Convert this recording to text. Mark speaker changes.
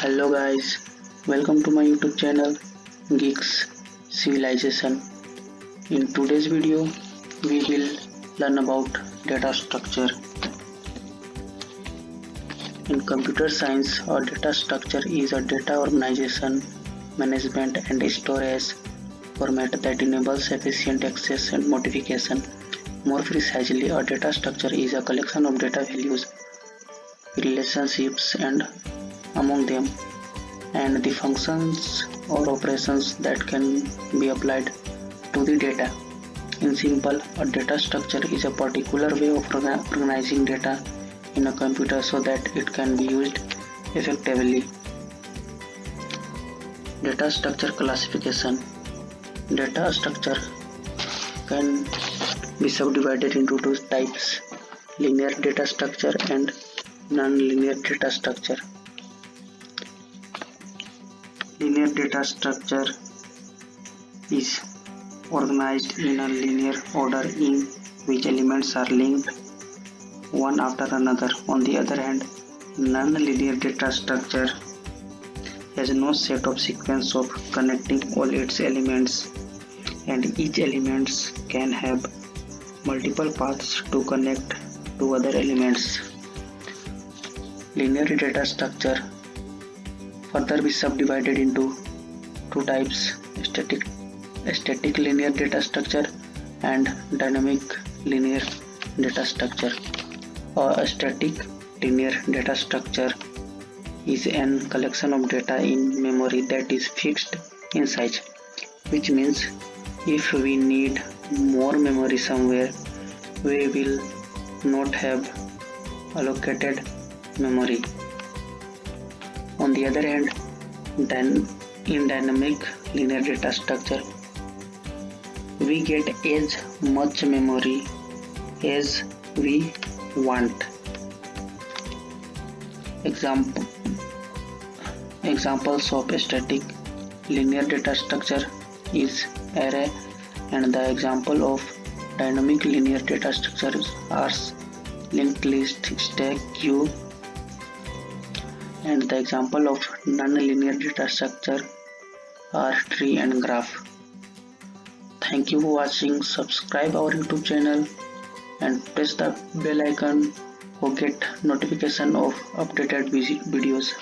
Speaker 1: Hello guys, welcome to my YouTube channel Geeks Civilization. In today's video, we will learn about data structure. In computer science, a data structure is a data organization, management and storage format that enables efficient access and modification. More precisely, a data structure is a collection of data values, relationships and among them, and the functions or operations that can be applied to the data. In simple, a data structure is a particular way of organizing data in a computer so that it can be used effectively. Data structure classification. Data structure can be subdivided into two types: linear data structure and non-linear data structure. Linear data structure is organized in a linear order in which elements are linked one after another. On the other hand, non-linear data structure has no set of sequence of connecting all its elements, and each elements can have multiple paths to connect to other elements. Linear data structure further be subdivided into two types: static linear data structure and dynamic linear data structure. A static linear data structure is an collection of data in memory that is fixed in size, which means if we need more memory somewhere, we will not have allocated memory. On the other hand, in dynamic linear data structure, we get as much memory as we want. Examples of static linear data structure is array, and the example of dynamic linear data structures are linked list, stack, queue, and the example of non-linear data structure are tree and graph. Thank you for watching. Subscribe our YouTube channel and press the bell icon to get notification of updated videos.